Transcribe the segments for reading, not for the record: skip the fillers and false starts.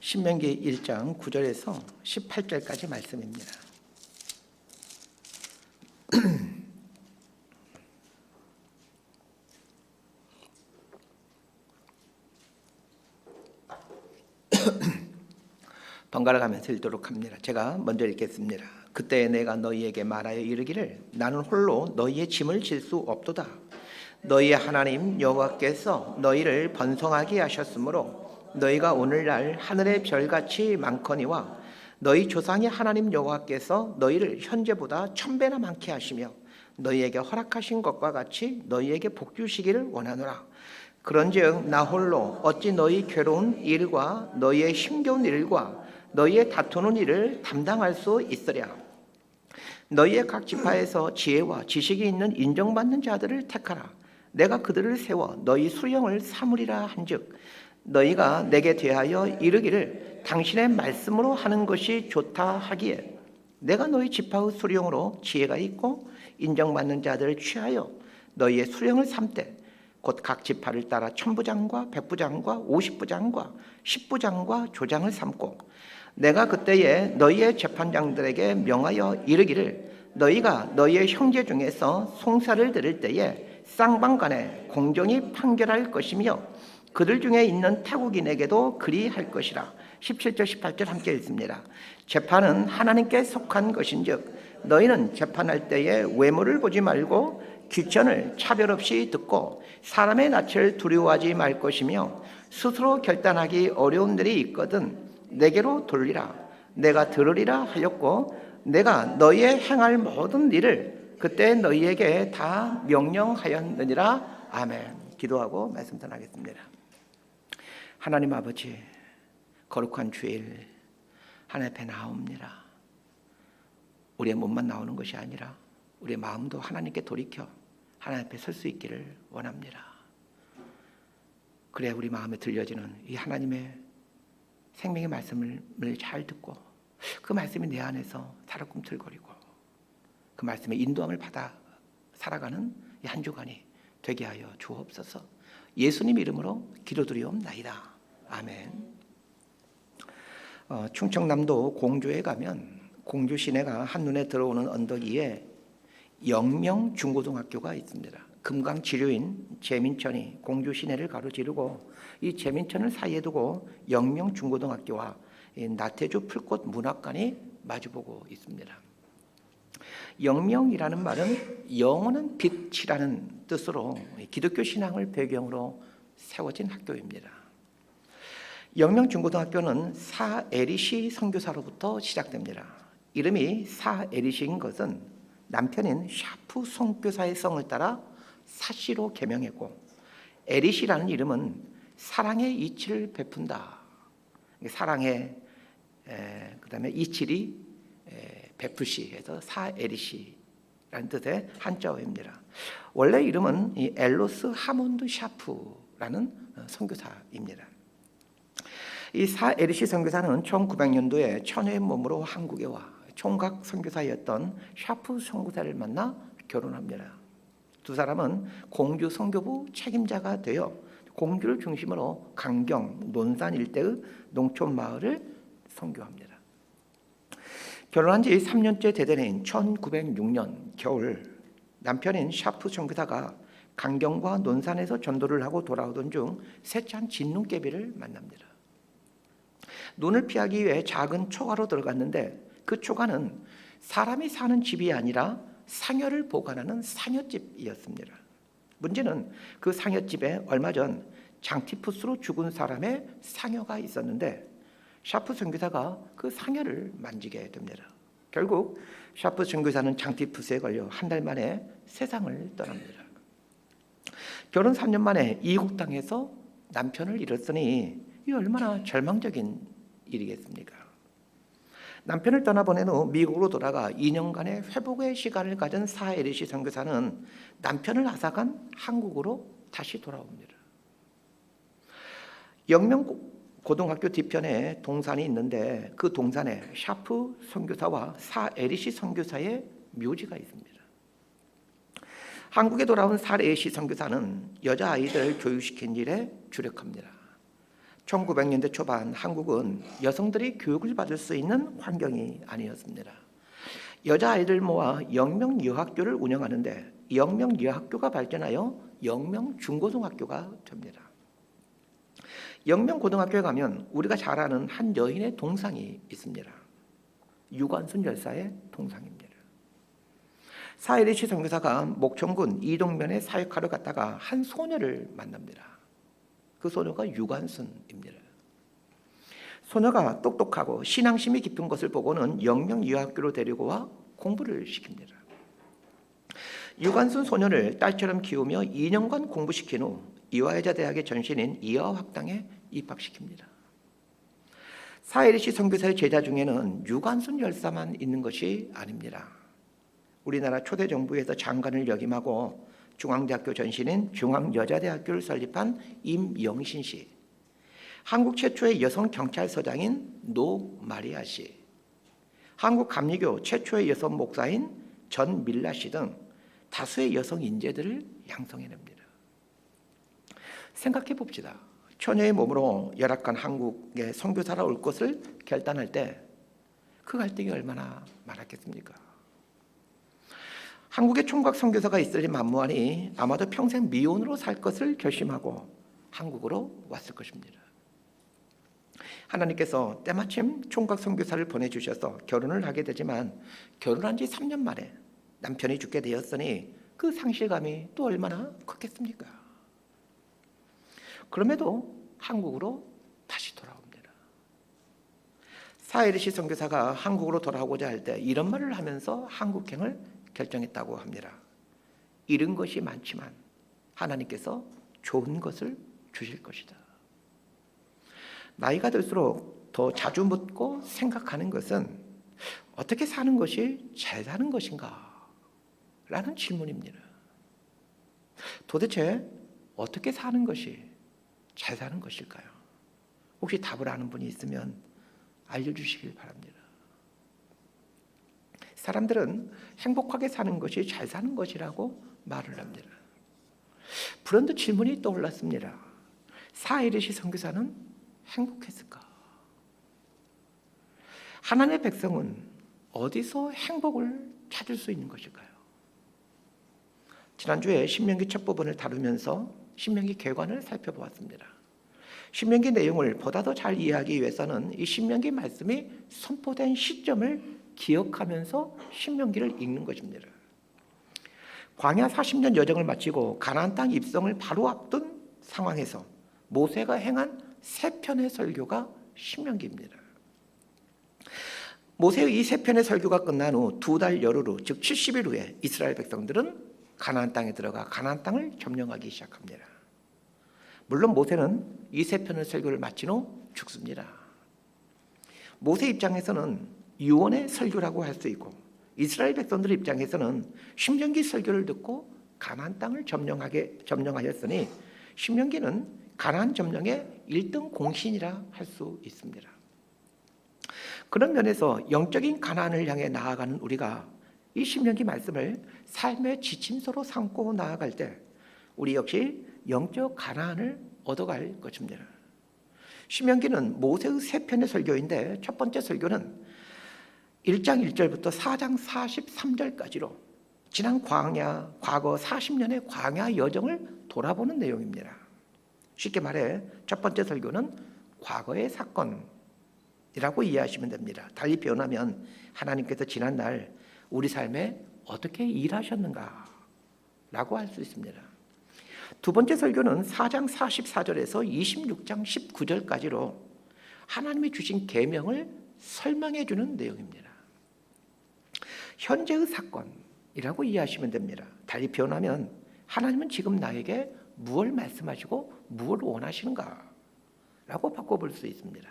신명기 1장 9절에서 18절까지 말씀입니다. 번갈아 가면서 읽도록 합니다. 제가 먼저 읽겠습니다. 그때 내가 너희에게 말하여 이르기를 나는 홀로 너희의 짐을 질 수 없도다. 너희의 하나님 여호와께서 너희를 번성하게 하셨으므로 너희가 오늘날 하늘의 별같이 많거니와 너희 조상의 하나님 여호와께서 너희를 현재보다 1000배나 많게 하시며 너희에게 허락하신 것과 같이 너희에게 복 주시기를 원하노라. 그런즉 나 홀로 어찌 너희 괴로운 일과 너희의 힘겨운 일과 너희의 다투는 일을 담당할 수 있으랴. 너희의 각 지파에서 지혜와 지식이 있는 인정받는 자들을 택하라. 내가 그들을 세워 너희 수령을 삼으리라 한즉 너희가 내게 대하여 이르기를 당신의 말씀으로 하는 것이 좋다 하기에 내가 너희 지파의 수령으로 지혜가 있고 인정받는 자들을 취하여 너희의 수령을 삼되 곧 각 지파를 따라 천부장과 백부장과 50부장과 10부장과 조장을 삼고 내가 그때에 너희의 재판장들에게 명하여 이르기를 너희가 너희의 형제 중에서 송사를 들을 때에 쌍방간에 공정히 판결할 것이며 그들 중에 있는 타국인에게도 그리할 것이라. 17절 18절 함께 읽습니다. 재판은 하나님께 속한 것인즉 너희는 재판할 때에 외모를 보지 말고 귀천을 차별 없이 듣고 사람의 낯을 두려워하지 말 것이며 스스로 결단하기 어려운 일이 있거든 내게로 돌리라. 내가 들으리라 하였고 내가 너희의 행할 모든 일을 그때 너희에게 다 명령하였느니라. 아멘. 기도하고 말씀 전하겠습니다. 하나님 아버지, 거룩한 주일 하나님 앞에 나옵니다. 우리의 몸만 나오는 것이 아니라 우리의 마음도 하나님께 돌이켜 하나님 앞에 설 수 있기를 원합니다. 그래야 우리 마음에 들려지는 이 하나님의 생명의 말씀을 잘 듣고 그 말씀이 내 안에서 살아꿈틀거리고 그 말씀의 인도함을 받아 살아가는 이 한 주간이 되게 하여 주옵소서. 예수님 이름으로 기도드리옵나이다. 아멘. 충청남도 공주에 가면 공주 시내가 한눈에 들어오는 언덕 위에 영명 중고등학교가 있습니다. 금강 지류인 제민천이 공주 시내를 가로지르고 이 제민천을 사이에 두고 영명 중고등학교와 나태주 풀꽃 문학관이 마주보고 있습니다. 영명이라는 말은 영원한 빛이라는 뜻으로 기독교 신앙을 배경으로 세워진 학교입니다. 영명 중고등학교는 사에리시 선교사로부터 시작됩니다. 이름이 사에리시인 것은 남편인 샤프 선교사의 성을 따라 사시로 개명했고 에리시라는 이름은 사랑의 이치를 베푼다. 사랑의 그다음에 이치리 베푸시 해서 사에리시라는 뜻의 한자어입니다. 원래 이름은 이 엘로스 하몬드 샤프라는 선교사입니다. 이 사에리시 선교사는 1900년도에 천혜의 몸으로 한국에 와 총각 선교사였던 샤프 선교사를 만나 결혼합니다. 두 사람은 공주 선교부 책임자가 되어 공주를 중심으로 강경, 논산 일대의 농촌 마을을 선교합니다. 결혼한 지 3년째 되던 1906년 겨울 남편인 샤프 선교사가 강경과 논산에서 전도를 하고 돌아오던 중 세찬 진눈깨비를 만납니다. 눈을 피하기 위해 작은 초가로 들어갔는데 그 초가는 사람이 사는 집이 아니라 상여를 보관하는 상여집이었습니다. 문제는 그 상여집에 얼마 전 장티푸스로 죽은 사람의 상여가 있었는데 샤프 선교사가 그 상여를 만지게 됩니다. 결국 샤프 선교사는 장티푸스에 걸려 한 달 만에 세상을 떠납니다. 결혼 3년 만에 이국 땅에서 남편을 잃었으니 이 얼마나 절망적인 일이겠습니까? 남편을 떠나보낸 후 미국으로 돌아가 2년간의 회복의 시간을 가진 사에리시 선교사는 남편을 앗아간 한국으로 다시 돌아옵니다. 영명 고등학교 뒤편에 동산이 있는데 그 동산에 샤프 선교사와 사에리시 선교사의 묘지가 있습니다. 한국에 돌아온 사에리시 선교사는 여자아이들을 교육시킨 일에 주력합니다. 1900년대 초반 한국은 여성들이 교육을 받을 수 있는 환경이 아니었습니다. 여자아이들 모아 영명여학교를 운영하는데 영명여학교가 발전하여 영명중고등학교가 됩니다. 영명고등학교에 가면 우리가 잘 아는 한 여인의 동상이 있습니다. 유관순 열사의 동상입니다. 사이리시 선교사가 목천군 이동면에 사역하러 갔다가 한 소녀를 만납니다. 그 소녀가 유관순입니다. 소녀가 똑똑하고 신앙심이 깊은 것을 보고는 영명여학교로 데리고 와 공부를 시킵니다. 유관순 소녀를 딸처럼 키우며 2년간 공부시킨 후 이화여자 대학의 전신인 이화학당에 입학시킵니다. 사이리시 선교사의 제자 중에는 유관순 열사만 있는 것이 아닙니다. 우리나라 초대 정부에서 장관을 역임하고 중앙대학교 전신인 중앙여자대학교를 설립한 임영신 씨, 한국 최초의 여성 경찰서장인 노마리아 씨, 한국 감리교 최초의 여성 목사인 전밀라 씨 등 다수의 여성 인재들을 양성해냅니다. 생각해 봅시다. 처녀의 몸으로 열악한 한국에 선교사로 올 것을 결단할 때 그 갈등이 얼마나 많았겠습니까? 한국에 총각 선교사가 있을지 만무하니 아마도 평생 미혼으로 살 것을 결심하고 한국으로 왔을 것입니다. 하나님께서 때마침 총각 선교사를 보내주셔서 결혼을 하게 되지만 결혼한 지 3년 만에 남편이 죽게 되었으니 그 상실감이 또 얼마나 컸겠습니까? 그럼에도 한국으로 다시 돌아옵니다. 사이리시 선교사가 한국으로 돌아오고자 할 때 이런 말을 하면서 한국행을 결정했다고 합니다. 잃은 것이 많지만 하나님께서 좋은 것을 주실 것이다. 나이가 들수록 더 자주 묻고 생각하는 것은 어떻게 사는 것이 잘 사는 것인가? 라는 질문입니다. 도대체 어떻게 사는 것이 잘 사는 것일까요? 혹시 답을 아는 분이 있으면 알려주시길 바랍니다. 사람들은 행복하게 사는 것이 잘 사는 것이라고 말을 합니다. 그런데 질문이 떠올랐습니다. 사이리시 선교사는 행복했을까? 하나님의 백성은 어디서 행복을 찾을 수 있는 것일까요? 지난주에 신명기 첫 부분을 다루면서 신명기 계관을 살펴보았습니다. 신명기 내용을 보다 더 잘 이해하기 위해서는 이 신명기 말씀이 선포된 시점을 기억하면서 신명기를 읽는 것입니다. 광야 40년 여정을 마치고 가나안 땅 입성을 바로 앞둔 상황에서 모세가 행한 세 편의 설교가 신명기입니다. 모세의 이 세 편의 설교가 끝난 후 2달 열흘 후, 즉 70일 후에 이스라엘 백성들은 가나안 땅에 들어가 가나안 땅을 점령하기 시작합니다. 물론 모세는 이 세 편의 설교를 마친 후 죽습니다. 모세 입장에서는 유언의 설교라고 할 수 있고 이스라엘 백성들 입장에서는 신명기 설교를 듣고 가나안 땅을 점령하였으니 신명기는 가나안 점령의 1등 공신이라 할 수 있습니다. 그런 면에서 영적인 가나안을 향해 나아가는 우리가 이 신명기 말씀을 삶의 지침서로 삼고 나아갈 때 우리 역시 영적 가나안을 얻어갈 것입니다. 신명기는 모세의 세 편의 설교인데 첫 번째 설교는 1장 1절부터 4장 43절까지로 지난 과거 40년의 광야 여정을 돌아보는 내용입니다. 쉽게 말해 첫 번째 설교는 과거의 사건이라고 이해하시면 됩니다. 달리 표현하면 하나님께서 지난날 우리 삶에 어떻게 일하셨는가 라고 할 수 있습니다. 두 번째 설교는 4장 44절에서 26장 19절까지로 하나님이 주신 계명을 설명해 주는 내용입니다. 현재의 사건이라고 이해하시면 됩니다. 달리 표현하면 하나님은 지금 나에게 무엇을 말씀하시고 무엇을 원하시는가 라고 바꿔볼 수 있습니다.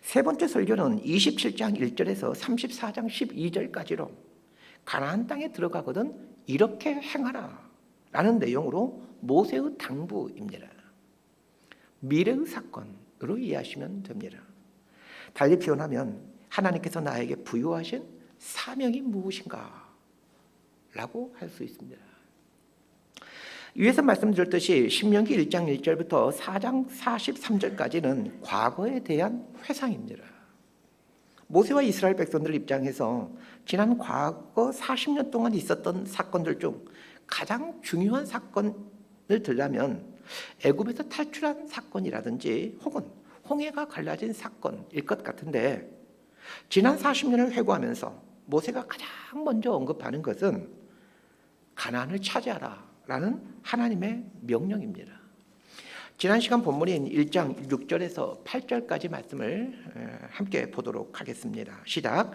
세 번째 설교는 27장 1절에서 34장 12절까지로 가나안 땅에 들어가거든 이렇게 행하라 라는 내용으로 모세의 당부입니다. 미래의 사건으로 이해하시면 됩니다. 달리 표현하면 하나님께서 나에게 부여하신 사명이 무엇인가 라고 할 수 있습니다. 위에서 말씀드렸듯이 신명기 1장 1절부터 4장 43절까지는 과거에 대한 회상입니다. 모세와 이스라엘 백성들 입장에서 지난 과거 40년 동안 있었던 사건들 중 가장 중요한 사건을 들자면 애굽에서 탈출한 사건이라든지 혹은 홍해가 갈라진 사건일 것 같은데, 지난 40년을 회고하면서 모세가 가장 먼저 언급하는 것은 가나안을 차지하라 라는 하나님의 명령입니다. 지난 시간 본문인 1장 6절에서 8절까지 말씀을 함께 보도록 하겠습니다. 시작.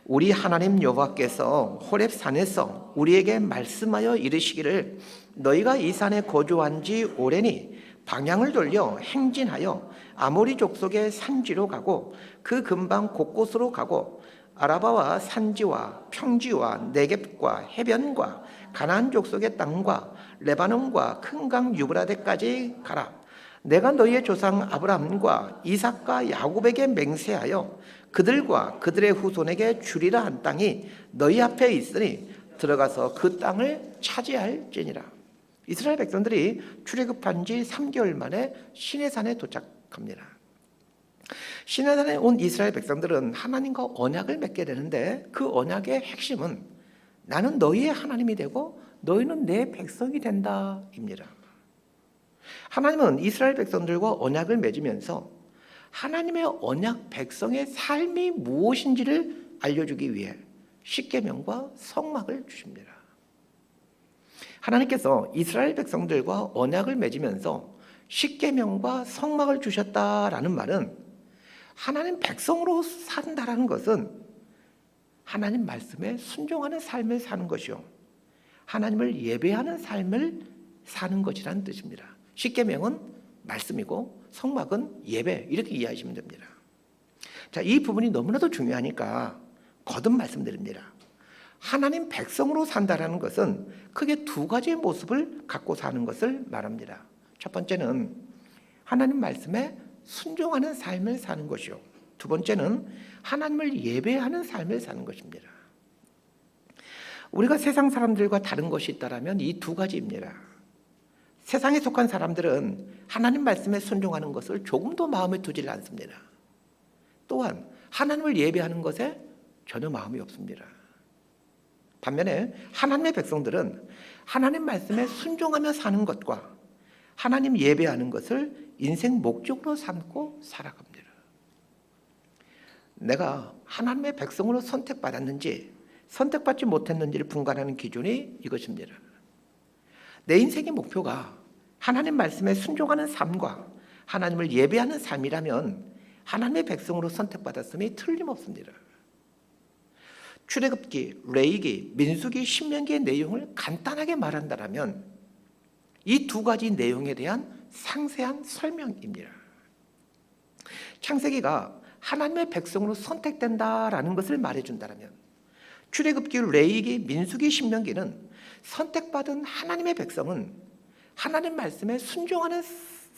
우리 하나님 여호와께서 호렙산에서 우리에게 말씀하여 이르시기를 너희가 이 산에 거주한 지 오래니 방향을 돌려 행진하여 아모리 족속의 산지로 가고 그 근방 곳곳으로 가고 아라바와 산지와 평지와 네겝과 해변과 가나안 족속의 땅과 레바논과 큰 강 유브라데까지 가라. 내가 너희의 조상 아브라함과 이삭과 야곱에게 맹세하여 그들과 그들의 후손에게 주리라 한 땅이 너희 앞에 있으니 들어가서 그 땅을 차지할지니라. 이스라엘 백성들이 출애굽한 지 3개월 만에 시내산에 도착합니다. 시내산에 온 이스라엘 백성들은 하나님과 언약을 맺게 되는데, 그 언약의 핵심은 나는 너희의 하나님이 되고 너희는 내 백성이 된다입니다. 하나님은 이스라엘 백성들과 언약을 맺으면서 하나님의 언약 백성의 삶이 무엇인지를 알려주기 위해 십계명과 성막을 주십니다. 하나님께서 이스라엘 백성들과 언약을 맺으면서 십계명과 성막을 주셨다라는 말은 하나님 백성으로 산다라는 것은 하나님 말씀에 순종하는 삶을 사는 것이요, 하나님을 예배하는 삶을 사는 것이라는 뜻입니다. 십계명은 말씀이고 성막은 예배, 이렇게 이해하시면 됩니다. 자, 이 부분이 너무나도 중요하니까 거듭 말씀드립니다. 하나님 백성으로 산다라는 것은 크게 두 가지의 모습을 갖고 사는 것을 말합니다. 첫 번째는 하나님 말씀에 순종하는 삶을 사는 것이요, 두 번째는 하나님을 예배하는 삶을 사는 것입니다. 우리가 세상 사람들과 다른 것이 있다면 이 두 가지입니다. 세상에 속한 사람들은 하나님 말씀에 순종하는 것을 조금도 마음에 두질 않습니다. 또한 하나님을 예배하는 것에 전혀 마음이 없습니다. 반면에 하나님의 백성들은 하나님 말씀에 순종하며 사는 것과 하나님 예배하는 것을 인생 목적으로 삼고 살아갑니다. 내가 하나님의 백성으로 선택받았는지 선택받지 못했는지를 분간하는 기준이 이것입니다. 내 인생의 목표가 하나님 말씀에 순종하는 삶과 하나님을 예배하는 삶이라면 하나님의 백성으로 선택받았음이 틀림없습니다. 출애굽기, 레위기, 민수기, 신명기의 내용을 간단하게 말한다면 이 두 가지 내용에 대한 상세한 설명입니다. 창세기가 하나님의 백성으로 선택된다라는 것을 말해준다면, 출애굽기, 레위기, 민수기, 신명기는 선택받은 하나님의 백성은 하나님 말씀에 순종하는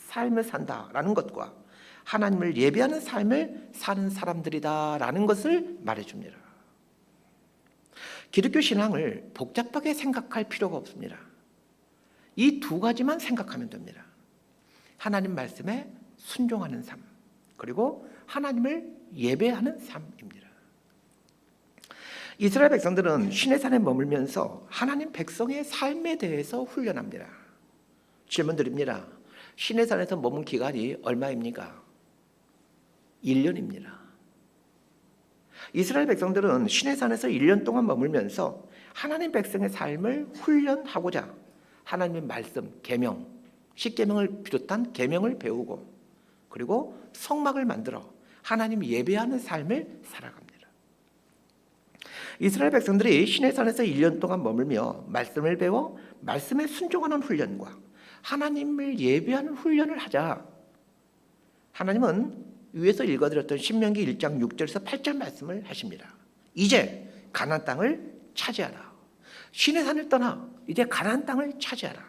삶을 산다라는 것과 하나님을 예배하는 삶을 사는 사람들이다라는 것을 말해줍니다. 기독교 신앙을 복잡하게 생각할 필요가 없습니다. 이 두 가지만 생각하면 됩니다. 하나님 말씀에 순종하는 삶, 그리고 하나님을 예배하는 삶입니다. 이스라엘 백성들은 시내산에 머물면서 하나님 백성의 삶에 대해서 훈련합니다. 질문 드립니다. 시내산에서 머문 기간이 얼마입니까? 1년입니다. 이스라엘 백성들은 시내산에서 1년 동안 머물면서 하나님 백성의 삶을 훈련하고자 하나님의 말씀, 계명, 십계명을 비롯한 계명을 배우고, 그리고 성막을 만들어 하나님 예배하는 삶을 살아갑니다. 이스라엘 백성들이 시내산에서 1년 동안 머물며 말씀을 배워 말씀에 순종하는 훈련과 하나님을 예배하는 훈련을 하자 하나님은 위에서 읽어드렸던 신명기 1장 6절에서 8절 말씀을 하십니다. 이제 가나안 땅을 차지하라. 시내산을 떠나 이제 가나안 땅을 차지하라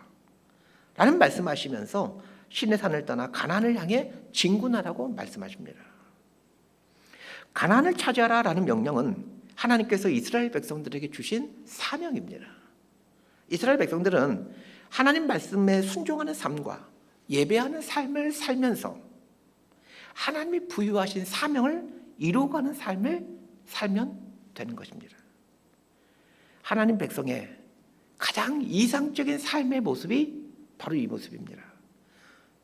라는 말씀하시면서 시내산을 떠나 가나안을 향해 진군하라고 말씀하십니다. 가나안을 차지하라 라는 명령은 하나님께서 이스라엘 백성들에게 주신 사명입니다. 이스라엘 백성들은 하나님 말씀에 순종하는 삶과 예배하는 삶을 살면서 하나님이 부여하신 사명을 이루어가는 삶을 살면 되는 것입니다. 하나님 백성의 가장 이상적인 삶의 모습이 바로 이 모습입니다.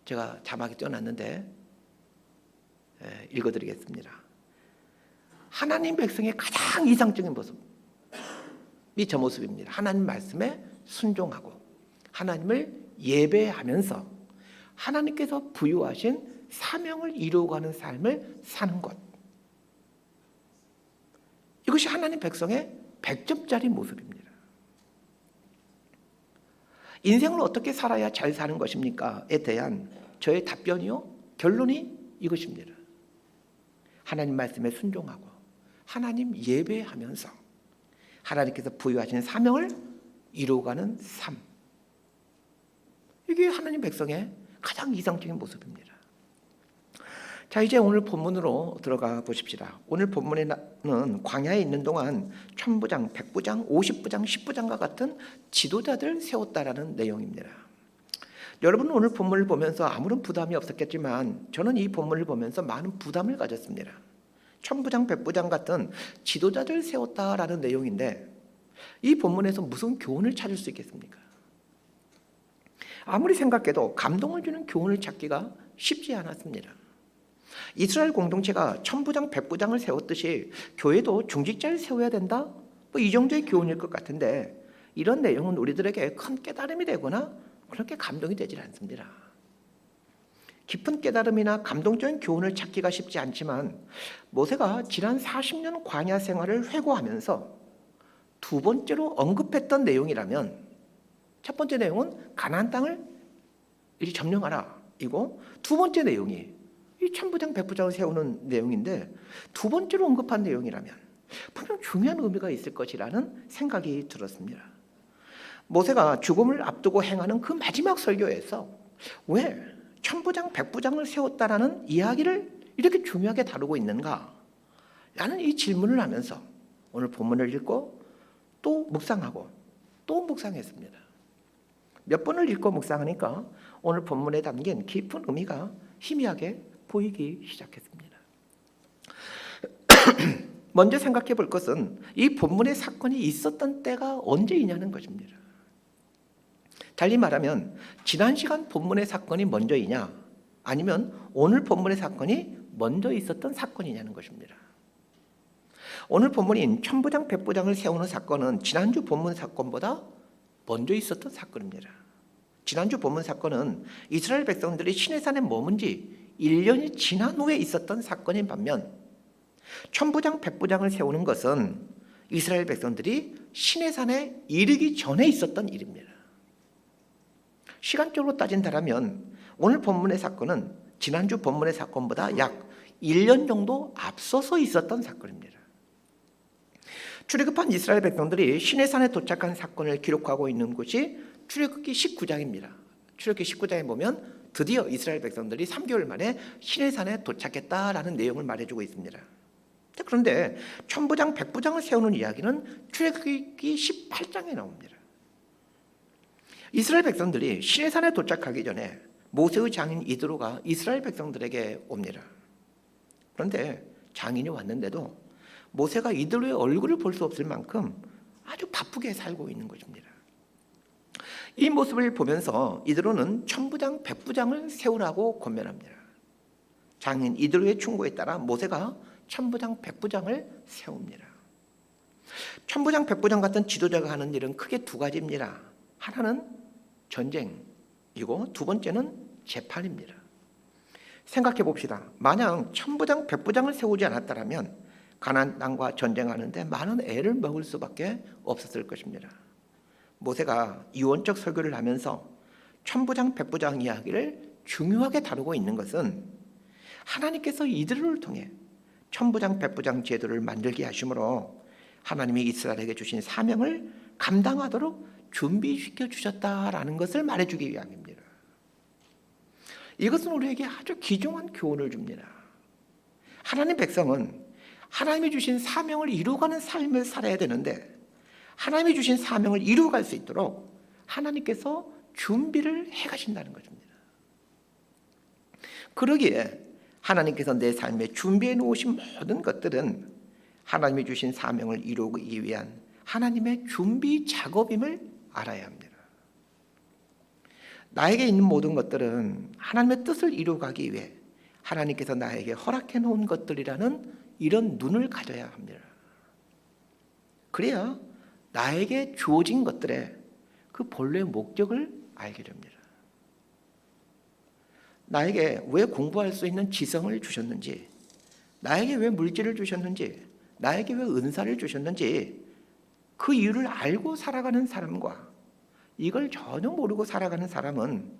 제가 자막이 떼어놨는데 읽어드리겠습니다. 하나님 백성의 가장 이상적인 모습이 저 모습입니다. 하나님 말씀에 순종하고 하나님을 예배하면서 하나님께서 부여하신 사명을 이루어가는 삶을 사는 것. 이것이 하나님 백성의 100점짜리 모습입니다. 인생을 어떻게 살아야 잘 사는 것입니까?에 대한 저의 답변이요, 결론이 이것입니다. 하나님 말씀에 순종하고 하나님 예배하면서 하나님께서 부여하신 사명을 이루어가는 삶. 이게 하나님 백성의 가장 이상적인 모습입니다. 자, 이제 오늘 본문으로 들어가 보십시다. 오늘 본문에는 광야에 있는 동안 천부장, 백부장, 50부장, 10부장과 같은 지도자들 세웠다라는 내용입니다. 여러분은 오늘 본문을 보면서 아무런 부담이 없었겠지만 저는 이 본문을 보면서 많은 부담을 가졌습니다. 천부장, 백부장 같은 지도자들 세웠다라는 내용인데 이 본문에서 무슨 교훈을 찾을 수 있겠습니까? 아무리 생각해도 감동을 주는 교훈을 찾기가 쉽지 않았습니다. 이스라엘 공동체가 천부장, 백부장을 세웠듯이 교회도 중직자를 세워야 된다? 이 정도의 교훈일 것 같은데 이런 내용은 우리들에게 큰 깨달음이 되거나 그렇게 감동이 되질 않습니다. 깊은 깨달음이나 감동적인 교훈을 찾기가 쉽지 않지만 모세가 지난 40년 광야 생활을 회고하면서 두 번째로 언급했던 내용이라면 첫 번째 내용은 가나안 땅을 이리 점령하라 이고 두 번째 내용이 이 천부장 백부장을 세우는 내용인데 두 번째로 언급한 내용이라면 분명 중요한 의미가 있을 것이라는 생각이 들었습니다. 모세가 죽음을 앞두고 행하는 그 마지막 설교에서 왜 천부장 백부장을 세웠다라는 이야기를 이렇게 중요하게 다루고 있는가? 라는 이 질문을 하면서 오늘 본문을 읽고 또 묵상하고 또 묵상했습니다. 몇 번을 읽고 묵상하니까 오늘 본문에 담긴 깊은 의미가 희미하게 보이기 시작했습니다. 먼저 생각해 볼 것은 이 본문의 사건이 있었던 때가 언제이냐는 것입니다. 달리 말하면 지난 시간 본문의 사건이 먼저이냐 아니면 오늘 본문의 사건이 먼저 있었던 사건이냐는 것입니다. 오늘 본문인 천부장 백부장을 세우는 사건은 지난주 본문 사건보다 먼저 있었던 사건입니다. 지난주 본문 사건은 이스라엘 백성들이 시내산에 머문 지 1년이 지난 후에 있었던 사건인 반면 천부장 백부장을 세우는 것은 이스라엘 백성들이 시내산에 이르기 전에 있었던 일입니다. 시간적으로 따진다면 오늘 본문의 사건은 지난주 본문의 사건보다 약 1년 정도 앞서서 있었던 사건입니다. 출애굽한 이스라엘 백성들이 시내산에 도착한 사건을 기록하고 있는 곳이 출애굽기 19장입니다. 출애굽기 19장에 보면 드디어 이스라엘 백성들이 3개월 만에 시내산에 도착했다라는 내용을 말해주고 있습니다. 그런데 천부장, 백부장을 세우는 이야기는 출애굽기 18장에 나옵니다. 이스라엘 백성들이 시내산에 도착하기 전에 모세의 장인 이드로가 이스라엘 백성들에게 옵니다. 그런데 장인이 왔는데도 모세가 이드로의 얼굴을 볼 수 없을 만큼 아주 바쁘게 살고 있는 것입니다. 이 모습을 보면서 이드로는 천부장, 백부장을 세우라고 권면합니다. 장인 이드로의 충고에 따라 모세가 천부장, 백부장을 세웁니다. 천부장, 백부장 같은 지도자가 하는 일은 크게 두 가지입니다. 하나는 전쟁이고 두 번째는 재판입니다. 생각해 봅시다. 만약 천부장, 백부장을 세우지 않았다면 가나안 땅과 전쟁하는데 많은 애를 먹을 수밖에 없었을 것입니다. 모세가 유언적 설교를 하면서 천부장, 백부장 이야기를 중요하게 다루고 있는 것은 하나님께서 이들을 통해 천부장, 백부장 제도를 만들게 하심으로 하나님이 이스라엘에게 주신 사명을 감당하도록 준비시켜 주셨다라는 것을 말해주기 위함입니다. 이것은 우리에게 아주 귀중한 교훈을 줍니다. 하나님 백성은 하나님이 주신 사명을 이루어가는 삶을 살아야 되는데 하나님이 주신 사명을 이루어갈 수 있도록 하나님께서 준비를 해가신다는 것입니다. 그러기에 하나님께서 내 삶에 준비해 놓으신 모든 것들은 하나님이 주신 사명을 이루기 위한 하나님의 준비 작업임을 알아야 합니다. 나에게 있는 모든 것들은 하나님의 뜻을 이루어가기 위해 하나님께서 나에게 허락해 놓은 것들이라는 이런 눈을 가져야 합니다. 그래야 나에게 주어진 것들의 그 본래의 목적을 알게 됩니다. 나에게 왜 공부할 수 있는 지성을 주셨는지, 나에게 왜 물질을 주셨는지, 나에게 왜 은사를 주셨는지 그 이유를 알고 살아가는 사람과 이걸 전혀 모르고 살아가는 사람은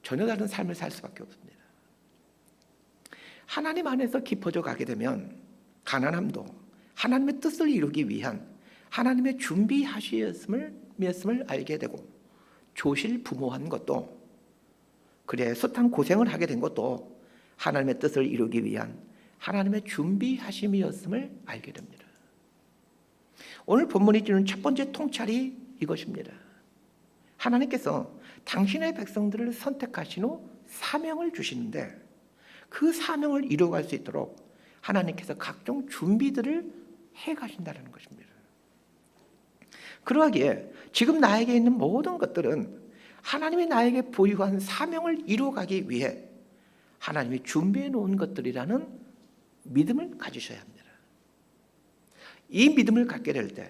전혀 다른 삶을 살 수밖에 없습니다. 하나님 안에서 깊어져 가게 되면 가난함도 하나님의 뜻을 이루기 위한 하나님의 준비하셨음을 알게 되고, 조실부모한 것도, 그래 숱한 고생을 하게 된 것도 하나님의 뜻을 이루기 위한 하나님의 준비하심이었음을 알게 됩니다. 오늘 본문이 주는 첫 번째 통찰이 이것입니다. 하나님께서 당신의 백성들을 선택하신 후 사명을 주시는데 그 사명을 이루어갈 수 있도록 하나님께서 각종 준비들을 해가신다는 것입니다. 그러하기에 지금 나에게 있는 모든 것들은 하나님이 나에게 부여한 사명을 이루어가기 위해 하나님이 준비해 놓은 것들이라는 믿음을 가지셔야 합니다. 이 믿음을 갖게 될 때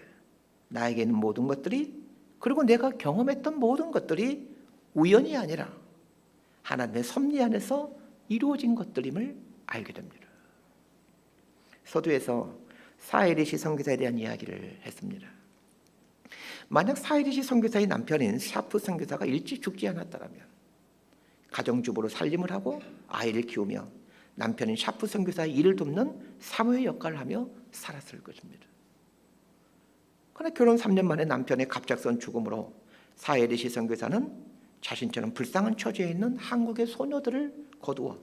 나에게 있는 모든 것들이, 그리고 내가 경험했던 모든 것들이 우연이 아니라 하나님의 섭리 안에서 이루어진 것들임을 알게 됩니다. 서두에서 사헤리시 선교사에 대한 이야기를 했습니다. 만약 사헤리시 선교사의 남편인 샤프 선교사가 일찍 죽지 않았다면 가정주부로 살림을 하고 아이를 키우며 남편인 샤프 선교사의 일을 돕는 사모의 역할을 하며 살았을 것입니다. 그러나 결혼 3년 만에 남편의 갑작스런 죽음으로 사헤리시 선교사는 자신처럼 불쌍한 처지에 있는 한국의 소녀들을 거두어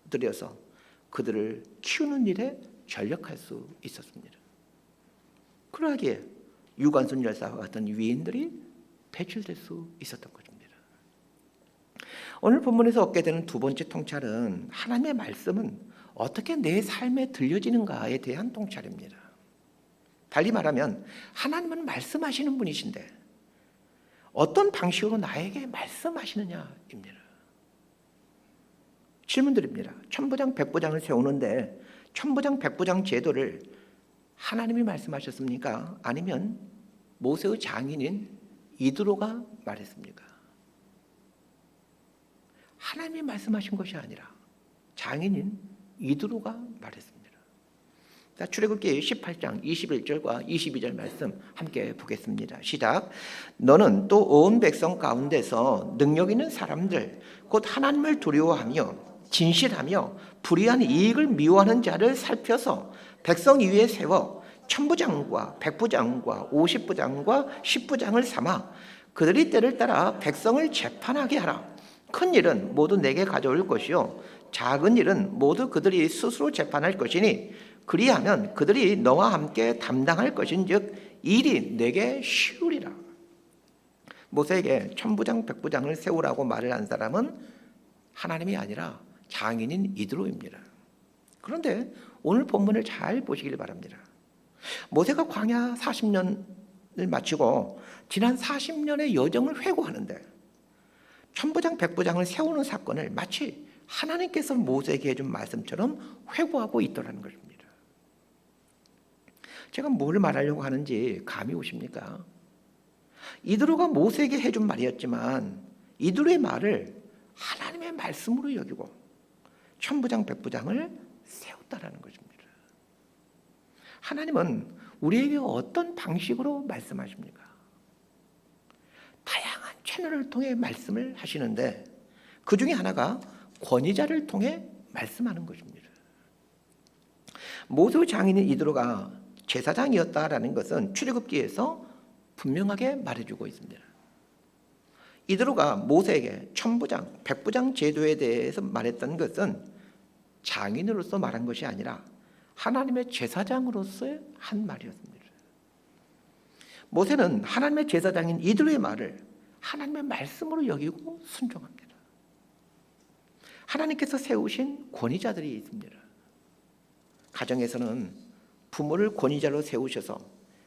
들여서 그들을 키우는 일에 전력할 수 있었습니다. 그러하기에 유관순 열사와 같은 위인들이 배출될 수 있었던 것입니다. 오늘 본문에서 얻게 되는 두 번째 통찰은 하나님의 말씀은 어떻게 내 삶에 들려지는가에 대한 통찰입니다. 달리 말하면 하나님은 말씀하시는 분이신데 어떤 방식으로 나에게 말씀하시느냐입니다. 질문드립니다. 천부장 백부장을 세우는데 천부장 백부장 제도를 하나님이 말씀하셨습니까? 아니면 모세의 장인인 이드로가 말했습니까? 하나님이 말씀하신 것이 아니라 장인인 이드로가 말했습니다. 자, 출애굽기 18장 21절과 22절 말씀 함께 보겠습니다. 시작. 너는 또 온 백성 가운데서 능력 있는 사람들 곧 하나님을 두려워하며 진실하며 불의한 이익을 미워하는 자를 살펴서 백성 위에 세워 천부장과 백부장과 50부장과 10부장을 삼아 그들이 때를 따라 백성을 재판하게 하라. 큰 일은 모두 내게 가져올 것이요 작은 일은 모두 그들이 스스로 재판할 것이니 그리하면 그들이 너와 함께 담당할 것인즉 일이 내게 쉬우리라. 모세에게 천부장 백부장을 세우라고 말을 한 사람은 하나님이 아니라 장인인 이드로입니다. 그런데 오늘 본문을 잘 보시길 바랍니다. 모세가 광야 40년을 마치고 지난 40년의 여정을 회고하는데 천부장 백부장을 세우는 사건을 마치 하나님께서 모세에게 해준 말씀처럼 회고하고 있더라는 것입니다. 제가 뭘 말하려고 하는지 감이 오십니까? 이드로가 모세에게 해준 말이었지만 이드로의 말을 하나님의 말씀으로 여기고 천부장 백부장을 세웠다라는 것입니다. 하나님은 우리에게 어떤 방식으로 말씀하십니까? 다양한 채널을 통해 말씀을 하시는데 그 중에 하나가 권위자를 통해 말씀하는 것입니다. 모세 장인인 이드로가 제사장이었다라는 것은 출애굽기에서 분명하게 말해주고 있습니다. 이드로가 모세에게 천부장, 백부장 제도에 대해서 말했던 것은 장인으로서 말한 것이 아니라 하나님의 제사장으로서의 한 말이었습니다. 모세는 하나님의 제사장인 이드로의 말을 하나님의 말씀으로 여기고 순종합니다. 하나님께서 세우신 권위자들이 있습니다. 가정에서는 부모를 권위자로 세우셔서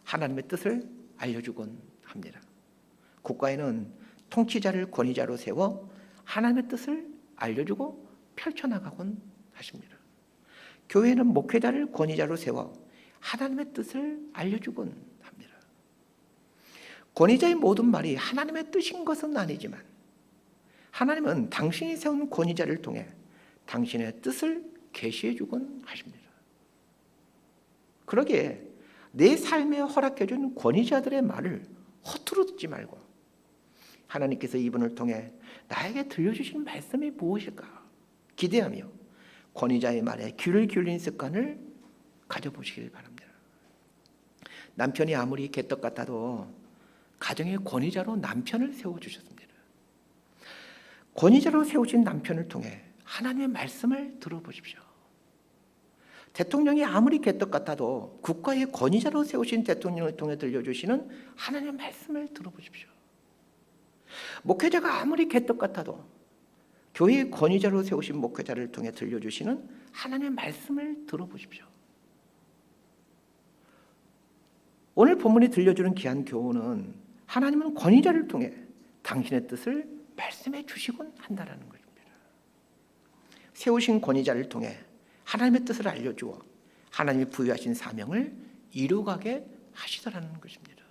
하나님의 뜻을 알려주곤 합니다. 국가에는 통치자를 권위자로 세워 하나님의 뜻을 알려주고 펼쳐나가곤 하십니다. 교회는 목회자를 권위자로 세워 하나님의 뜻을 알려주곤 합니다. 권위자의 모든 말이 하나님의 뜻인 것은 아니지만 하나님은 당신이 세운 권위자를 통해 당신의 뜻을 계시해 주곤 하십니다. 그러기에 내 삶에 허락해 준 권위자들의 말을 허투루 듣지 말고 하나님께서 이분을 통해 나에게 들려주신 말씀이 무엇일까 기대하며 권위자의 말에 귀를 기울이는 습관을 가져보시길 바랍니다. 남편이 아무리 개떡 같아도 가정의 권위자로 남편을 세워주셨습니다. 권위자로 세우신 남편을 통해 하나님의 말씀을 들어보십시오. 대통령이 아무리 개떡 같아도 국가의 권위자로 세우신 대통령을 통해 들려주시는 하나님의 말씀을 들어보십시오. 목회자가 아무리 개떡 같아도 교회의 권위자로 세우신 목회자를 통해 들려주시는 하나님의 말씀을 들어보십시오. 오늘 본문이 들려주는 귀한 교훈은 하나님은 권위자를 통해 당신의 뜻을 말씀해 주시곤 한다는 것입니다. 세우신 권위자를 통해 하나님의 뜻을 알려주어 하나님이 부여하신 사명을 이루어가게 하시더라는 것입니다.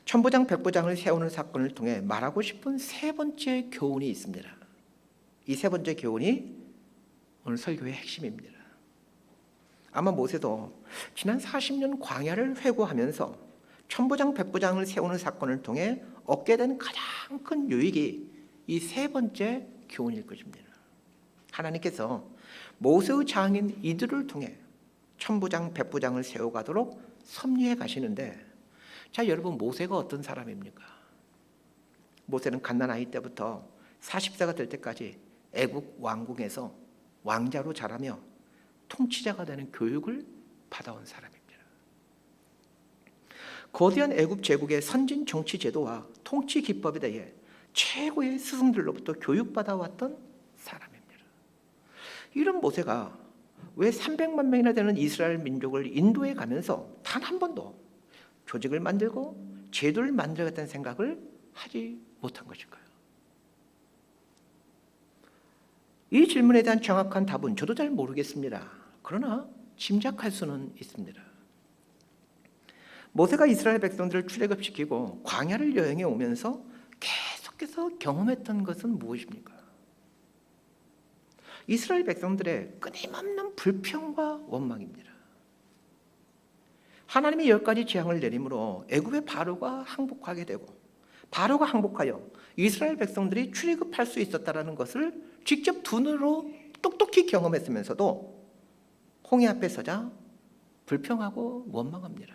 천부장 백부장을 세우는 사건을 통해 말하고 싶은 세 번째 교훈이 있습니다. 이 세 번째 교훈이 오늘 설교의 핵심입니다. 아마 모세도 지난 40년 광야를 회고하면서 천부장 백부장을 세우는 사건을 통해 얻게 된 가장 큰 유익이 이 세 번째 교훈일 것입니다. 하나님께서 모세의 장인 이들을 통해 천부장 백부장을 세워가도록 섭리해 가시는데, 자 여러분, 모세가 어떤 사람입니까? 모세는 갓난 아이 때부터 40세가 될 때까지 애굽 왕궁에서 왕자로 자라며 통치자가 되는 교육을 받아온 사람입니다. 거대한 애굽 제국의 선진 정치 제도와 통치 기법에 대해 최고의 스승들로부터 교육받아왔던 사람입니다. 이런 모세가 왜 300만 명이나 되는 이스라엘 민족을 인도해 가면서 단 한 번도 조직을 만들고 제도를 만들겠다는 생각을 하지 못한 것일까요? 이 질문에 대한 정확한 답은 저도 잘 모르겠습니다. 그러나 짐작할 수는 있습니다. 모세가 이스라엘 백성들을 출애굽시키고 광야를 여행해 오면서 계속해서 경험했던 것은 무엇입니까? 이스라엘 백성들의 끊임없는 불평과 원망입니다. 하나님이 10가지 재앙을 내림으로 애굽의 바로가 항복하게 되고, 바로가 항복하여 이스라엘 백성들이 출애굽할 수 있었다는 것을 직접 두 눈으로 똑똑히 경험했으면서도 홍해 앞에 서자 불평하고 원망합니다.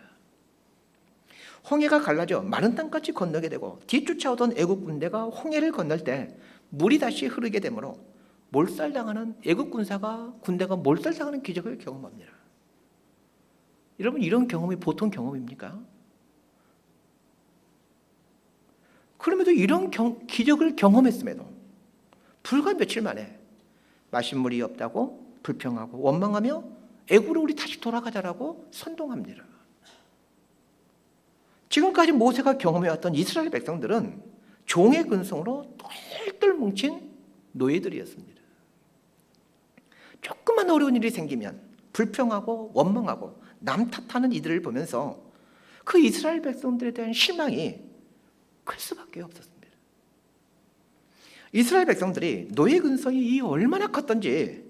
홍해가 갈라져 마른 땅까지 건너게 되고 뒤쫓아오던 애굽 군대가 홍해를 건널 때 물이 다시 흐르게 되므로 몰살당하는 애굽 군대가 몰살당하는 기적을 경험합니다. 여러분, 이런 경험이 보통 경험입니까? 그럼에도 이런 기적을 경험했음에도 불과 며칠 만에 마실 물이 없다고 불평하고 원망하며 애굽으로 우리 다시 돌아가자라고 선동합니다. 지금까지 모세가 경험해왔던 이스라엘 백성들은 종의 근성으로 똘똘 뭉친 노예들이었습니다. 조금만 어려운 일이 생기면 불평하고 원망하고 남 탓하는 이들을 보면서 그 이스라엘 백성들에 대한 실망이 클 수밖에 없었습니다. 이스라엘 백성들이 노예 근성이 얼마나 컸던지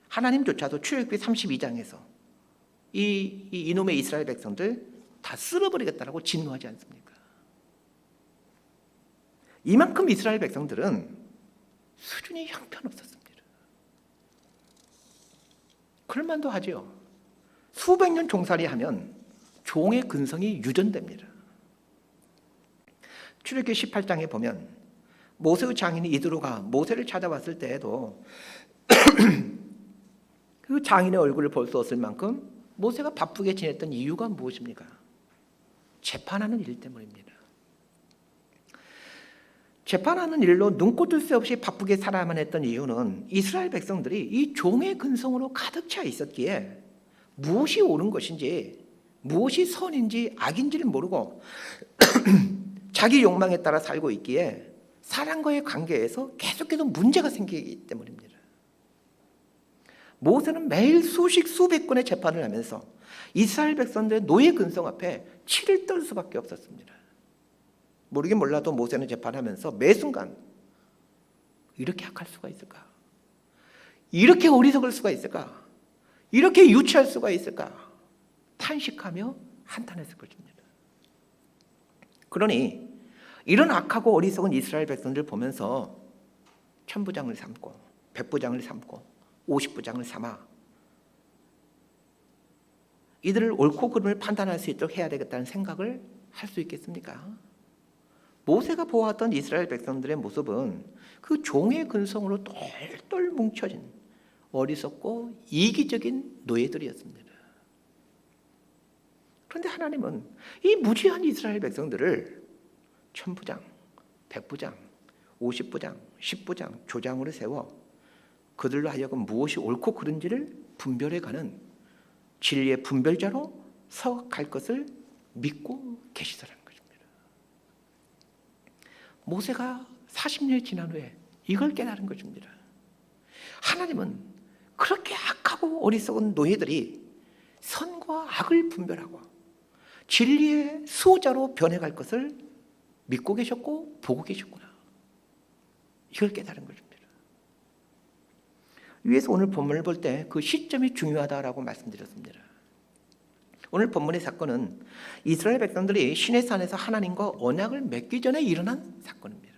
하나님조차도 출애굽기 32장에서 이놈의 이스라엘 백성들 다 쓸어버리겠다라고 진노하지 않습니까? 이만큼 이스라엘 백성들은 수준이 형편없었습니다. 그럴만도 하지요. 수백 년 종살이 하면 종의 근성이 유전됩니다. 출애굽기 18장에 보면 모세의 장인 이드로가 모세를 찾아왔을 때에도 그 장인의 얼굴을 볼 수 없을 만큼 모세가 바쁘게 지냈던 이유가 무엇입니까? 재판하는 일 때문입니다. 재판하는 일로 눈꽃을 새 없이 바쁘게 살아야만 했던 이유는 이스라엘 백성들이 이 종의 근성으로 가득 차 있었기에 무엇이 옳은 것인지 무엇이 선인지 악인지를 모르고 자기 욕망에 따라 살고 있기에 사람과의 관계에서 계속해서 문제가 생기기 때문입니다. 모세는 매일 수백 건의 재판을 하면서 이스라엘 백성들의 노예 근성 앞에 치를 떨 수밖에 없었습니다. 모르긴 몰라도 모세는 재판하면서 매 순간 이렇게 악할 수가 있을까? 이렇게 어리석을 수가 있을까? 이렇게 유치할 수가 있을까? 탄식하며 한탄했을 것입니다. 그러니 이런 악하고 어리석은 이스라엘 백성들을 보면서 천부장을 삼고 백부장을 삼고 50부장을 삼아 이들을 옳고 그름을 판단할 수 있도록 해야 되겠다는 생각을 할 수 있겠습니까? 모세가 보았던 이스라엘 백성들의 모습은 그 종의 근성으로 똘똘 뭉쳐진 어리석고 이기적인 노예들이었습니다. 그런데 하나님은 이 무지한 이스라엘 백성들을 천부장, 백부장, 50부장, 10부장, 조장으로 세워 그들로 하여금 무엇이 옳고 그른지를 분별해가는 진리의 분별자로 서갈 것을 믿고 계시더라는 것입니다. 모세가 40년이 지난 후에 이걸 깨달은 것입니다. 하나님은 그렇게 악하고 어리석은 노예들이 선과 악을 분별하고 진리의 수호자로 변해갈 것을 믿고 계셨고 보고 계셨구나. 이걸 깨달은 것입니다. 위에서 오늘 본문을 볼 때 그 시점이 중요하다라고 말씀드렸습니다. 오늘 본문의 사건은 이스라엘 백성들이 시내산에서 하나님과 언약을 맺기 전에 일어난 사건입니다.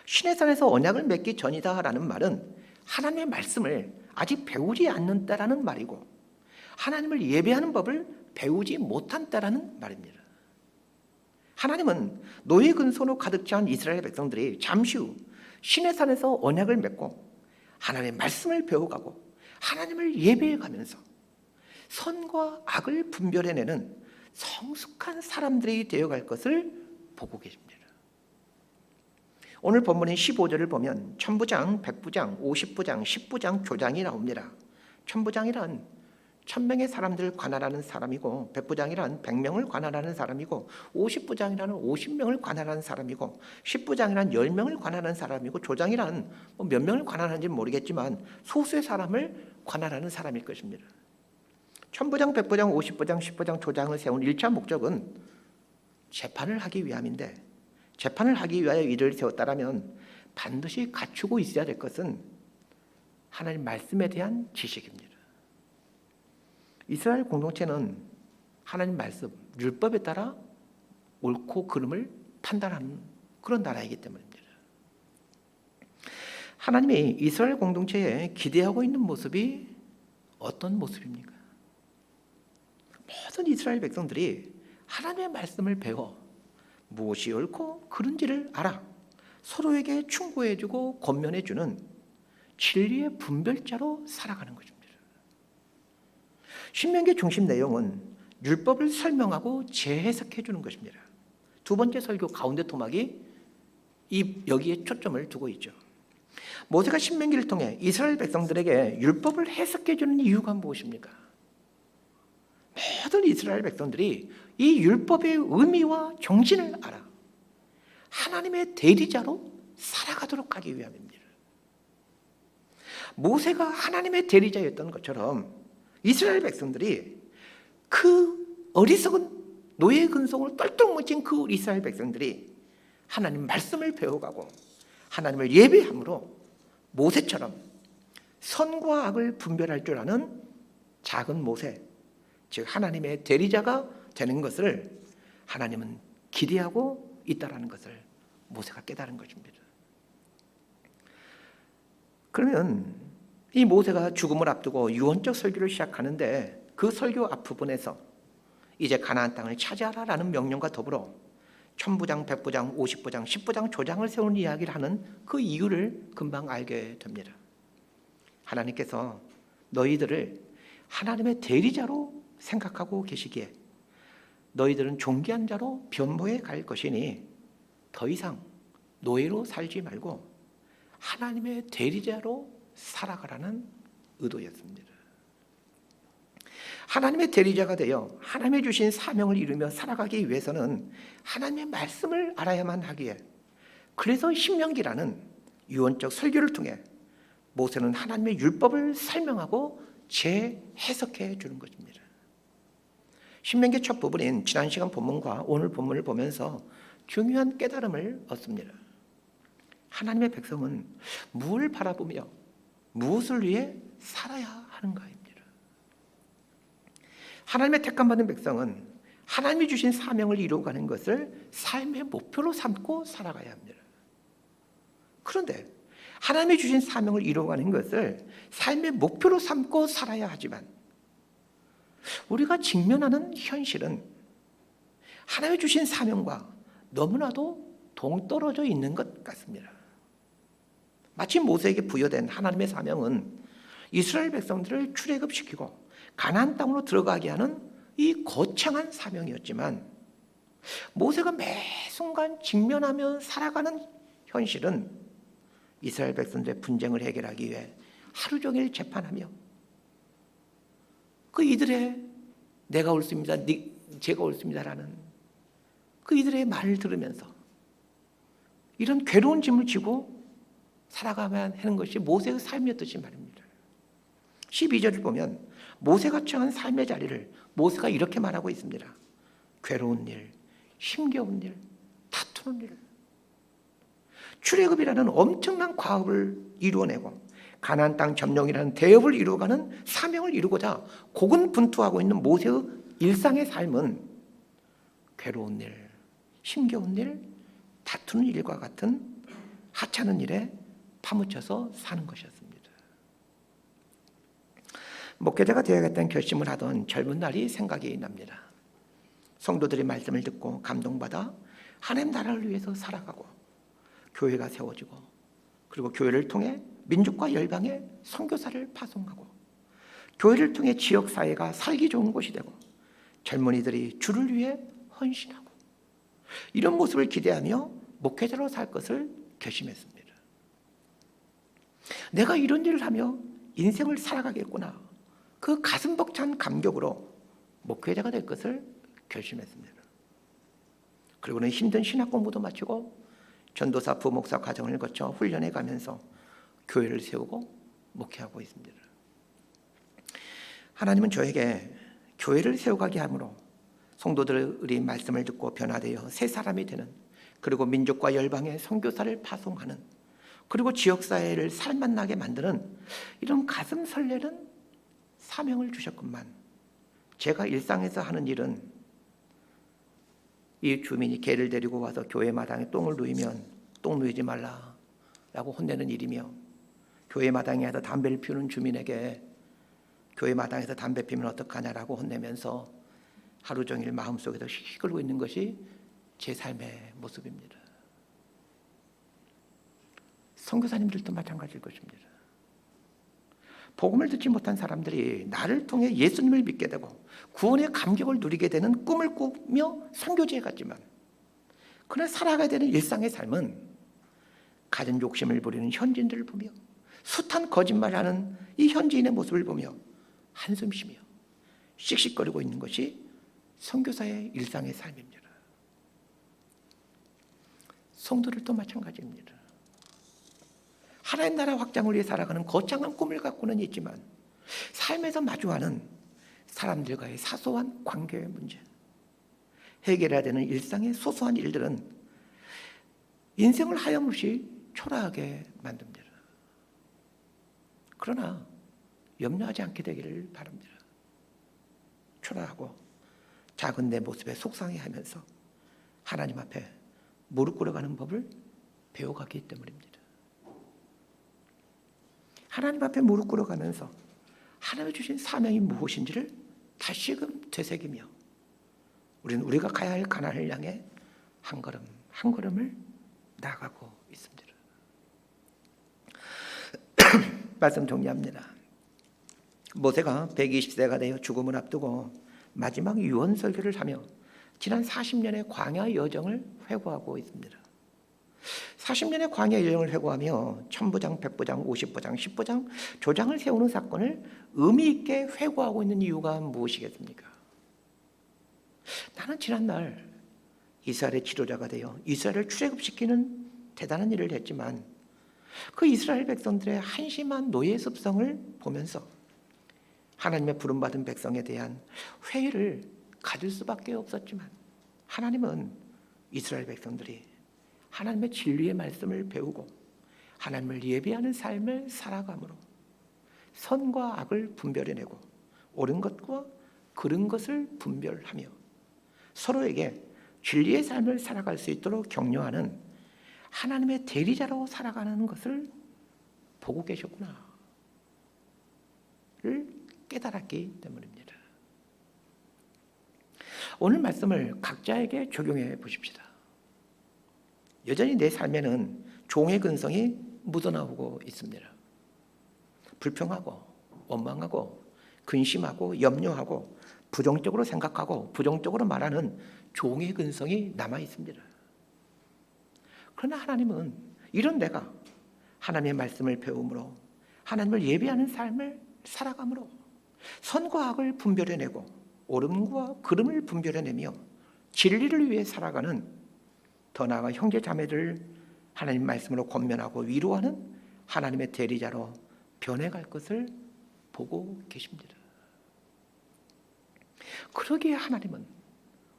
시내산에서 언약을 맺기 전이다라는 말은 하나님의 말씀을 아직 배우지 않는 때라는 말이고 하나님을 예배하는 법을 배우지 못한 때라는 말입니다. 하나님은 노예 근손으로 가득 찬 이스라엘 백성들이 잠시 후 시내산에서 언약을 맺고 하나님의 말씀을 배워가고 하나님을 예배해가면서 선과 악을 분별해내는 성숙한 사람들이 되어갈 것을 보고 계십니다. 오늘 본문인 15절을 보면 천부장, 백부장, 50부장, 10부장, 조장이 나옵니다. 천부장이란 1000명의 사람들을 관할하는 사람이고 백부장이란 100명을 관할하는 사람이고 50부장이라는 50명을 관할하는 사람이고 10부장이란 10명을 관할하는 사람이고 조장이란 몇 명을 관할하는지 모르겠지만 소수의 사람을 관할하는 사람일 것입니다. 천부장, 백부장, 50부장, 10부장, 조장을 세운 1차 목적은 재판을 하기 위함인데 재판을 하기 위하여 이를 세웠다라면 반드시 갖추고 있어야 될 것은 하나님 말씀에 대한 지식입니다. 이스라엘 공동체는 하나님 말씀, 율법에 따라 옳고 그름을 판단하는 그런 나라이기 때문입니다. 하나님이 이스라엘 공동체에 기대하고 있는 모습이 어떤 모습입니까? 모든 이스라엘 백성들이 하나님의 말씀을 배워 무엇이 옳고 그른지를 알아 서로에게 충고해주고 권면해주는 진리의 분별자로 살아가는 것입니다. 신명기 중심 내용은 율법을 설명하고 재해석해 주는 것입니다. 두 번째 설교 가운데 토막이 여기에 초점을 두고 있죠. 모세가 신명기를 통해 이스라엘 백성들에게 율법을 해석해 주는 이유가 무엇입니까? 모든 이스라엘 백성들이 이 율법의 의미와 정신을 알아 하나님의 대리자로 살아가도록 하기 위함입니다. 모세가 하나님의 대리자였던 것처럼 이스라엘 백성들이 그 어리석은 노예 근성으로 똘똘 뭉친 그 이스라엘 백성들이 하나님 말씀을 배워가고 하나님을 예배함으로 모세처럼 선과 악을 분별할 줄 아는 작은 모세, 즉 하나님의 대리자가 되는 것을 하나님은 기대하고 있다라는 것을 모세가 깨달은 것입니다. 그러면 이 모세가 죽음을 앞두고 유언적 설교를 시작하는데 그 설교 앞부분에서 이제 가나안 땅을 차지하라라는 명령과 더불어 천부장, 백부장, 50부장, 10부장, 조장을 세운 이야기를 하는 그 이유를 금방 알게 됩니다. 하나님께서 너희들을 하나님의 대리자로 생각하고 계시기에 너희들은 존귀한 자로 변모해 갈 것이니 더 이상 노예로 살지 말고 하나님의 대리자로 살아가라는 의도였습니다. 하나님의 대리자가 되어 하나님의 주신 사명을 이루며 살아가기 위해서는 하나님의 말씀을 알아야만 하기에, 그래서 신명기라는 유언적 설교를 통해 모세는 하나님의 율법을 설명하고 재해석해 주는 것입니다. 신명기 첫 부분인 지난 시간 본문과 오늘 본문을 보면서 중요한 깨달음을 얻습니다. 하나님의 백성은 무엇을 바라보며 무엇을 위해 살아야 하는가입니다. 하나님의 택함받은 백성은 하나님이 주신 사명을 이루어가는 것을 삶의 목표로 삼고 살아가야 합니다. 그런데 하나님이 주신 사명을 이루어가는 것을 삶의 목표로 삼고 살아야 하지만 우리가 직면하는 현실은 하나님이 주신 사명과 너무나도 동떨어져 있는 것 같습니다. 마치 모세에게 부여된 하나님의 사명은 이스라엘 백성들을 출애굽시키고 가나안 땅으로 들어가게 하는 이 거창한 사명이었지만, 모세가 매 순간 직면하며 살아가는 현실은 이스라엘 백성들의 분쟁을 해결하기 위해 하루 종일 재판하며 그 이들의 내가 옳습니다, 제가 옳습니다라는 그 이들의 말을 들으면서 이런 괴로운 짐을 지고 살아가야 하는 것이 모세의 삶이었듯이 말입니다. 12절을 보면 모세가 처한 삶의 자리를 모세가 이렇게 말하고 있습니다. 괴로운 일, 힘겨운 일, 다투는 일. 출애굽이라는 엄청난 과업을 이루어내고 가나안 땅 점령이라는 대업을 이루어가는 사명을 이루고자 고군분투하고 있는 모세의 일상의 삶은 괴로운 일, 힘겨운 일, 다투는 일과 같은 하찮은 일에 파묻혀서 사는 것이었습니다. 목회자가 되어야겠다는 결심을 하던 젊은 날이 생각이 납니다. 성도들의 말씀을 듣고 감동받아 하나님 나라를 위해서 살아가고 교회가 세워지고, 그리고 교회를 통해 민족과 열방에 선교사를 파송하고, 교회를 통해 지역사회가 살기 좋은 곳이 되고 젊은이들이 주를 위해 헌신하고, 이런 모습을 기대하며 목회자로 살 것을 결심했습니다. 내가 이런 일을 하며 인생을 살아가겠구나, 그 가슴 벅찬 감격으로 목회자가 될 것을 결심했습니다. 그리고는 힘든 신학 공부도 마치고 전도사 부목사 과정을 거쳐 훈련해 가면서 교회를 세우고 목회하고 있습니다. 하나님은 저에게 교회를 세워가게 함으로 성도들의 말씀을 듣고 변화되어 새 사람이 되는, 그리고 민족과 열방에 선교사를 파송하는, 그리고 지역사회를 살맛나게 만드는 이런 가슴 설레는 사명을 주셨건만, 제가 일상에서 하는 일은 이 주민이 개를 데리고 와서 교회 마당에 똥을 누이면 똥 누이지 말라라고 혼내는 일이며, 교회 마당에서 담배를 피우는 주민에게 교회 마당에서 담배 피우면 어떡하냐라고 혼내면서 하루 종일 마음속에서 휘끌고 있는 것이 제 삶의 모습입니다. 선교사님들도 마찬가지일 것입니다. 복음을 듣지 못한 사람들이 나를 통해 예수님을 믿게 되고 구원의 감격을 누리게 되는 꿈을 꾸며 선교지에 갔지만, 그러나 살아가야 되는 일상의 삶은 가진 욕심을 부리는 현지인들을 보며 숱한 거짓말하는 이 현지인의 모습을 보며 한숨 쉬며 씩씩거리고 있는 것이 선교사의 일상의 삶입니다. 성도들도 마찬가지입니다. 하나님 나라 확장을 위해 살아가는 거창한 꿈을 갖고는 있지만 삶에서 마주하는 사람들과의 사소한 관계의 문제, 해결해야 되는 일상의 소소한 일들은 인생을 하염없이 초라하게 만듭니다. 그러나 염려하지 않게 되기를 바랍니다. 초라하고 작은 내 모습에 속상해하면서 하나님 앞에 무릎 꿇어가는 법을 배워가기 때문입니다. 하나님 앞에 무릎 꿇어가면서 하나님이 주신 사명이 무엇인지를 다시금 되새기며 우리는 우리가 가야 할 가나안을 향해 한 걸음 한 걸음을 나아가고 있습니다. 말씀 정리합니다. 모세가 120세가 되어 죽음을 앞두고 마지막 유언 설교를 하며 지난 40년의 광야 여정을 회고하고 있습니다. 40년의 광야 여정을 회고하며 천부장, 백부장, 50부장, 10부장, 조장을 세우는 사건을 의미 있게 회고하고 있는 이유가 무엇이겠습니까? 나는 지난날 이스라엘의 지도자가 되어 이스라엘을 출애굽시키는 대단한 일을 했지만 그 이스라엘 백성들의 한심한 노예 습성을 보면서 하나님의 부름받은 백성에 대한 회의를 가질 수밖에 없었지만 하나님은 이스라엘 백성들이 하나님의 진리의 말씀을 배우고 하나님을 예배하는 삶을 살아감으로 선과 악을 분별해내고 옳은 것과 그른 것을 분별하며 서로에게 진리의 삶을 살아갈 수 있도록 격려하는 하나님의 대리자로 살아가는 것을 보고 계셨구나를 깨달았기 때문입니다. 오늘 말씀을 각자에게 적용해 보십시다. 여전히 내 삶에는 종의 근성이 묻어나오고 있습니다. 불평하고 원망하고 근심하고 염려하고 부정적으로 생각하고 부정적으로 말하는 종의 근성이 남아 있습니다. 그러나 하나님은 이런 내가 하나님의 말씀을 배움으로 하나님을 예배하는 삶을 살아감으로 선과 악을 분별해내고 옳음과 그름을 분별해내며 진리를 위해 살아가는 더 나아가 형제 자매들을 하나님 말씀으로 권면하고 위로하는 하나님의 대리자로 변해갈 것을 보고 계십니다. 그러기에 하나님은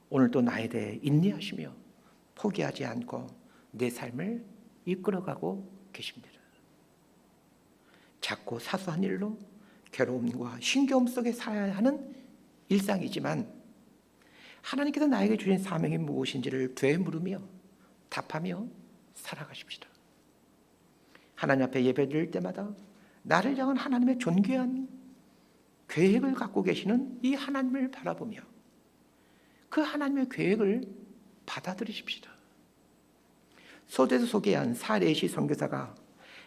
오늘도 나에 대해 인내하시며 포기하지 않고 내 삶을 이끌어가고 계십니다. 작고 사소한 일로 괴로움과 신겨움 속에 살아야 하는 일상이지만 하나님께서 나에게 주신 사명이 무엇인지를 되물으며 답하며 살아가십시다. 하나님 앞에 예배드릴 때마다 나를 향한 하나님의 존귀한 계획을 갖고 계시는 이 하나님을 바라보며 그 하나님의 계획을 받아들이십시다. 소대에서 소개한 사레시 선교사가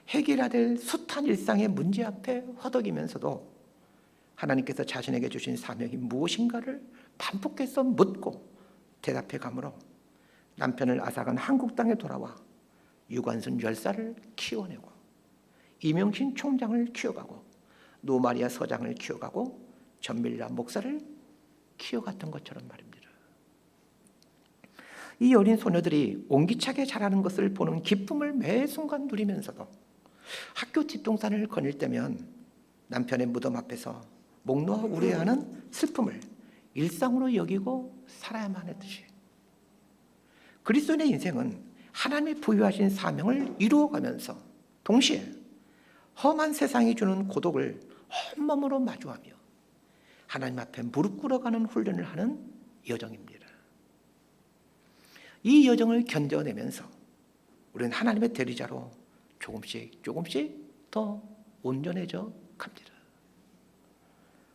해결해야 될 숱한 일상의 문제 앞에 허덕이면서도 하나님께서 자신에게 주신 사명이 무엇인가를 반복해서 묻고 대답해 가므로 남편을 앗아간 한국 땅에 돌아와 유관순 열사를 키워내고 이명신 총장을 키워가고 노마리아 서장을 키워가고 전밀라 목사를 키워갔던 것처럼 말입니다. 이 어린 소녀들이 온기차게 자라는 것을 보는 기쁨을 매 순간 누리면서도 학교 뒷동산을 거닐 때면 남편의 무덤 앞에서 목 놓아 우려하는 슬픔을 일상으로 여기고 살아야만 했듯이 그리스도인의 인생은 하나님이 부여하신 사명을 이루어가면서 동시에 험한 세상이 주는 고독을 온몸으로 마주하며 하나님 앞에 무릎 꿇어가는 훈련을 하는 여정입니다. 이 여정을 견뎌내면서 우리는 하나님의 대리자로 조금씩 더 온전해져 갑니다.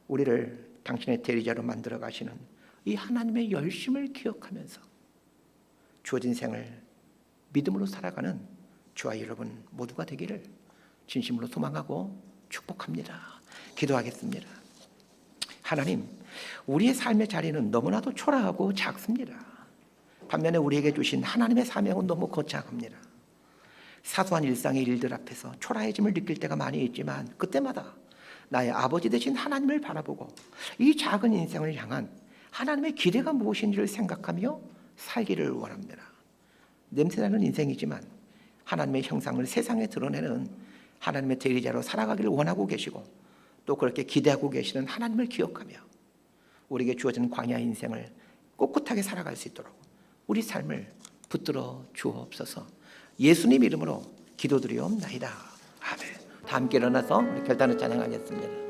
우리를 당신의 대리자로 만들어 가시는 이 하나님의 열심을 기억하면서 주어진 생을 믿음으로 살아가는 저와 여러분 모두가 되기를 진심으로 소망하고 축복합니다. 기도하겠습니다. 하나님, 우리의 삶의 자리는 너무나도 초라하고 작습니다. 반면에 우리에게 주신 하나님의 사명은 너무 거창합니다. 사소한 일상의 일들 앞에서 초라해짐을 느낄 때가 많이 있지만 그때마다 나의 아버지 되신 하나님을 바라보고 이 작은 인생을 향한 하나님의 기대가 무엇인지를 생각하며 살기를 원합니다. 냄새나는 인생이지만 하나님의 형상을 세상에 드러내는 하나님의 대리자로 살아가기를 원하고 계시고 또 그렇게 기대하고 계시는 하나님을 기억하며 우리에게 주어진 광야 인생을 꿋꿋하게 살아갈 수 있도록 우리 삶을 붙들어 주옵소서. 예수님 이름으로 기도드리옵나이다. 아멘. 다 함께 일어나서 우리 결단을 찬양하겠습니다.